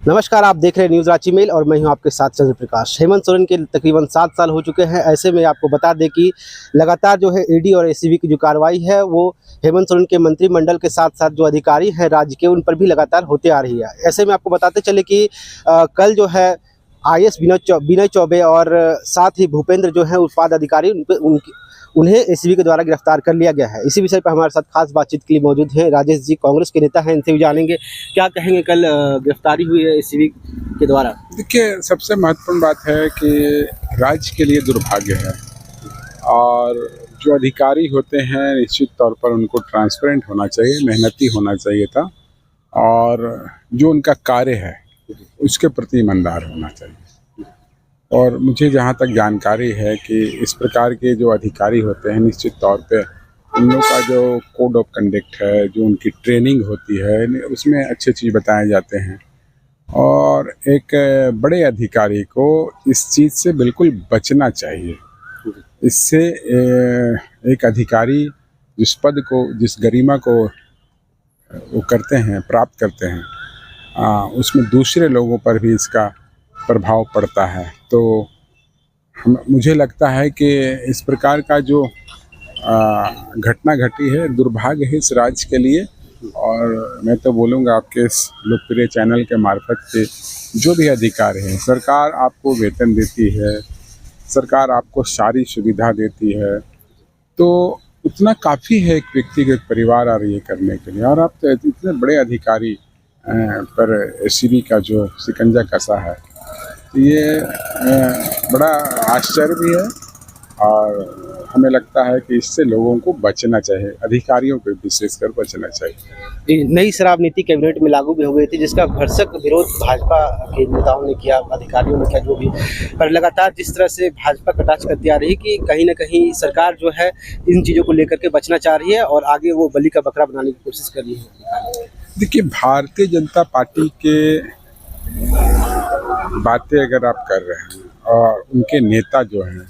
नमस्कार, आप देख रहे हैं न्यूज़ रांची मेल और मैं हूं आपके साथ चंद्र प्रकाश। हेमंत सोरेन के तकरीबन 7 साल हो चुके हैं। ऐसे में आपको बता दें कि लगातार जो है ईडी और एसीबी की जो कार्रवाई है वो हेमंत सोरेन के मंत्रिमंडल के साथ-साथ जो अधिकारी हैं राज्य के, उन पर भी लगातार होते आ रही है। ऐसे में आपको बताते चले कि कल जो है आईएएस विनय चौबे और साथ ही भूपेंद्र जो है उत्पाद अधिकारी उन्हें एसीबी के द्वारा गिरफ्तार कर लिया गया है। इसी विषय पर हमारे साथ खास बातचीत के लिए मौजूद हैं राजेश जी, कांग्रेस के नेता हैं। इनसे भी जानेंगे क्या कहेंगे। कल गिरफ्तारी हुई है एसीबी के द्वारा। देखिए, सबसे महत्वपूर्ण बात है कि राज्य के लिए दुर्भाग्य है और जो अधिकारी होते हैं निश्चित तौर पर उनको ट्रांसपेरेंट होना चाहिए, मेहनती होना चाहिए था और जो उनका कार्य है उसके प्रति ईमानदार होना चाहिए। और मुझे जहाँ तक जानकारी है कि इस प्रकार के जो अधिकारी होते हैं निश्चित तौर पे उन लोगों का जो कोड ऑफ कंडक्ट है, जो उनकी ट्रेनिंग होती है, उसमें अच्छे चीज़ बताए जाते हैं और एक बड़े अधिकारी को इस चीज़ से बिल्कुल बचना चाहिए। इससे एक अधिकारी जिस पद को, जिस गरिमा को वो करते हैं, प्राप्त करते हैं, उसमें दूसरे लोगों पर भी इसका प्रभाव पड़ता है। तो मुझे लगता है कि इस प्रकार का जो घटना घटी है दुर्भाग्य है इस राज्य के लिए। और मैं तो बोलूँगा आपके इस लोकप्रिय चैनल के मार्फत से जो भी अधिकारी हैं, सरकार आपको वेतन देती है, सरकार आपको सारी सुविधा देती है, तो उतना काफ़ी है एक व्यक्ति के परिवार और ये करने के लिए। और आप तो इतने बड़े अधिकारी पर एसीबी का जो शिकंजा कसा है, ये बड़ा आश्चर्य भी है और हमें लगता है कि इससे लोगों को बचना चाहिए, अधिकारियों को विशेषकर बचना चाहिए। नई शराब नीति कैबिनेट में लागू भी हो गई थी, जिसका भरसक विरोध भाजपा के नेताओं ने किया, अधिकारियों ने किया, जो भी। पर लगातार जिस तरह से भाजपा कटाक्ष करती आ रही है कि कहीं ना कहीं सरकार जो है इन चीज़ों को लेकर के बचना चाह रही है और आगे वो बलि का बकरा बनाने की कोशिश कर रही है। देखिए, भारतीय जनता पार्टी के बातें अगर आप कर रहे हैं और उनके नेता जो हैं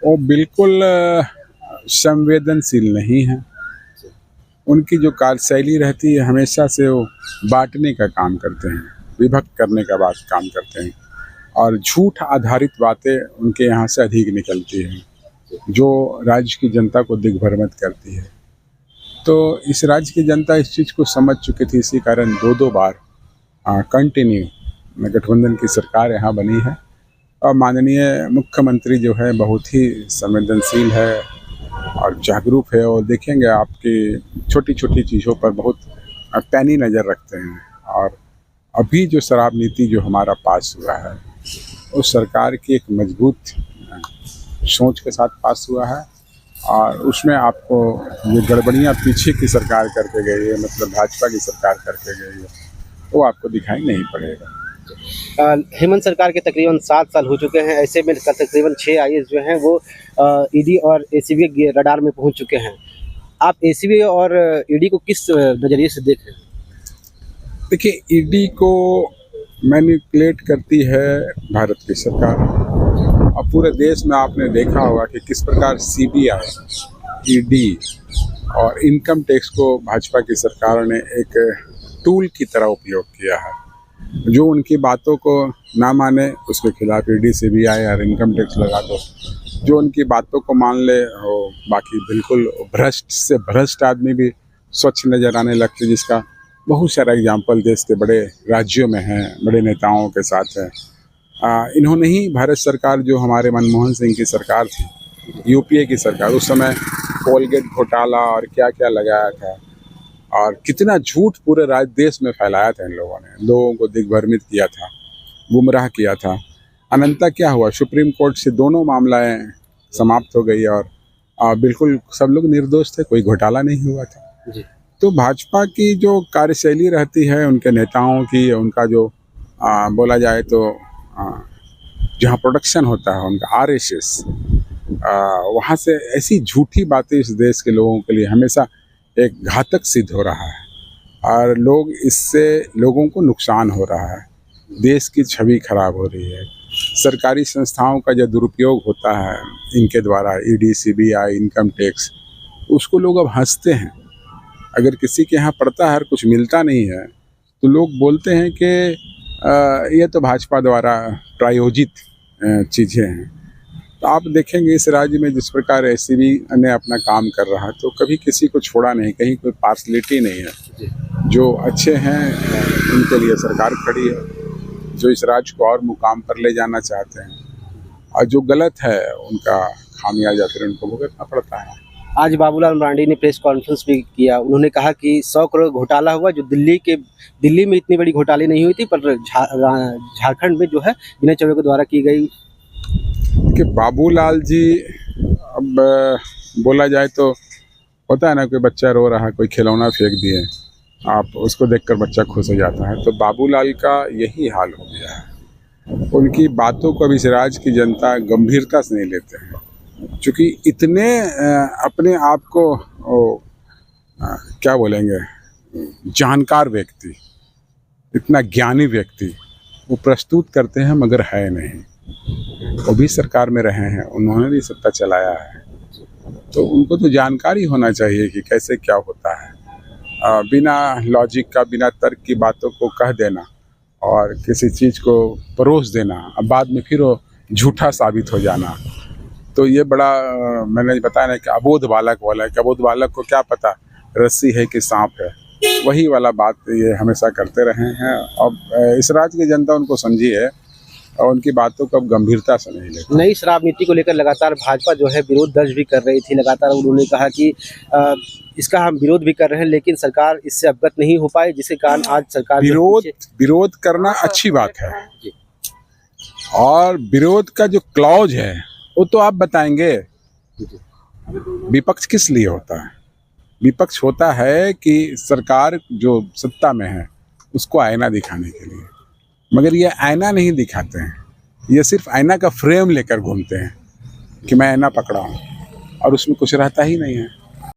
वो बिल्कुल संवेदनशील नहीं है। उनकी जो कार्यशैली रहती है हमेशा से वो बांटने का काम करते हैं, विभक्त करने का काम करते हैं और झूठ आधारित बातें उनके यहाँ से अधिक निकलती हैं जो राज्य की जनता को दिग्भ्रमित करती है। तो इस राज्य की जनता इस चीज़ को समझ चुकी थी, इसी कारण दो बार कंटिन्यू गठबंधन की सरकार यहाँ बनी है और माननीय मुख्यमंत्री जो है बहुत ही संवेदनशील है और जागरूक है और देखेंगे आपकी छोटी छोटी चीज़ों पर बहुत पैनी नज़र रखते हैं। और अभी जो शराब नीति जो हमारा पास हुआ है उस सरकार की एक मजबूत सोच के साथ पास हुआ है और उसमें आपको ये गड़बड़ियाँ पीछे की सरकार करके गई है, मतलब भाजपा की सरकार करके गई है, वो आपको दिखाई नहीं पड़ेगा। हेमंत सरकार के तकरीबन 7 साल हो चुके हैं। ऐसे में तकरीबन 6 आईएएस जो हैं वो ईडी और एसीबी के रडार में पहुंच चुके हैं। आप एसीबी और ईडी को किस नज़रिए से देख रहे हैं? देखिए, ईडी को मैनिपुलेट करती है भारत की सरकार और पूरे देश में आपने देखा होगा कि किस प्रकार सीबीआई, ईडी और इनकम टैक्स को भाजपा की सरकार ने एक टूल की तरह उपयोग किया है। जो उनकी बातों को ना माने उसके खिलाफ ईडी, सीबीआई और इनकम टैक्स लगा दो, जो उनकी बातों को मान ले वो बाकी बिल्कुल भ्रष्ट से भ्रष्ट आदमी भी स्वच्छ नज़र आने लगते, जिसका बहुत सारा एग्जाम्पल देश के बड़े राज्यों में है, बड़े नेताओं के साथ है। इन्होंने ही भारत सरकार जो हमारे मनमोहन सिंह की सरकार थी, यूपीए की सरकार, उस समय कोलगेट घोटाला और क्या क्या लगाया था और कितना झूठ पूरे राज्य देश में फैलाया था इन लोगों ने, लोगों को दिग्भ्रमित किया था, गुमराह किया था। अनंततः क्या हुआ, सुप्रीम कोर्ट से दोनों मामलाएं समाप्त हो गई और बिल्कुल सब लोग निर्दोष थे, कोई घोटाला नहीं हुआ था जी। तो भाजपा की जो कार्यशैली रहती है, उनके नेताओं की, उनका जो बोला जाए तो जहाँ प्रोडक्शन होता है उनका आरएसएस, वहाँ से ऐसी झूठी बातें इस देश के लोगों के लिए हमेशा एक घातक सिद्ध हो रहा है और इससे लोगों को नुकसान हो रहा है, देश की छवि खराब हो रही है। सरकारी संस्थाओं का जो दुरुपयोग होता है इनके द्वारा, ईडी, सीबीआई, इनकम टैक्स, उसको लोग अब हंसते हैं। अगर किसी के यहाँ पड़ता है और कुछ मिलता नहीं है तो लोग बोलते हैं कि ये तो भाजपा द्वारा प्रायोजित चीज़ें हैं। तो आप देखेंगे इस राज्य में जिस प्रकार एसीबी ने अपना काम कर रहा है तो कभी किसी को छोड़ा नहीं, कहीं कोई पार्शलिटी नहीं है। जो अच्छे हैं उनके लिए सरकार खड़ी है, जो इस राज्य को और मुकाम पर ले जाना चाहते हैं, और जो गलत है उनका खामियाजा फिर उनको भुगतना पड़ता है। आज बाबूलाल मरांडी ने प्रेस कॉन्फ्रेंस भी किया। उन्होंने कहा कि 100 करोड़ घोटाला हुआ, जो दिल्ली में इतनी बड़ी घोटाले नहीं हुई थी, पर झारखंड में जो है विनय चौबे के द्वारा की गई। कि बाबूलाल जी, अब बोला जाए तो होता है ना, कोई बच्चा रो रहा है, कोई खिलौना फेंक दिए, आप उसको देखकर बच्चा खुश हो जाता है, तो बाबूलाल का यही हाल हो गया है। उनकी बातों को अब इस राज्य की जनता गंभीरता से नहीं लेते हैं, क्योंकि इतने अपने आप को क्या बोलेंगे, जानकार व्यक्ति, इतना ज्ञानी व्यक्ति वो प्रस्तुत करते हैं, मगर है नहीं। वो भी सरकार में रहे हैं, उन्होंने भी सत्ता चलाया है, तो उनको तो जानकारी होना चाहिए कि कैसे क्या होता है। बिना लॉजिक का, बिना तर्क की बातों को कह देना और किसी चीज़ को परोस देना, अब बाद में फिर वो झूठा साबित हो जाना, तो ये बड़ा मैंने बताया ना कि अबोध बालक वाला है कि अबोध बालक को क्या पता रस्सी है कि सांप है, वही वाला बात ये हमेशा करते रहे हैं। अब इस राज्य की जनता उनको समझी है और उनकी बातों को अब गंभीरता से नहीं लेती। नई शराब नीति को लेकर लगातार भाजपा जो है विरोध दर्ज भी कर रही थी। लगातार उन्होंने कहा कि इसका हम विरोध भी कर रहे हैं, लेकिन सरकार इससे अवगत नहीं हो पाई, जिसके कारण आज सरकार विरोध करना अच्छी बात है, और विरोध का जो क्लॉज है वो तो आप बताएंगे। विपक्ष किस लिए होता है? विपक्ष होता है कि सरकार जो सत्ता में है उसको आईना दिखाने के लिए, मगर ये आईना नहीं दिखाते हैं, ये सिर्फ आईना का फ्रेम लेकर घूमते हैं कि मैं आईना पकड़ा हूँ, और उसमें कुछ रहता ही नहीं है।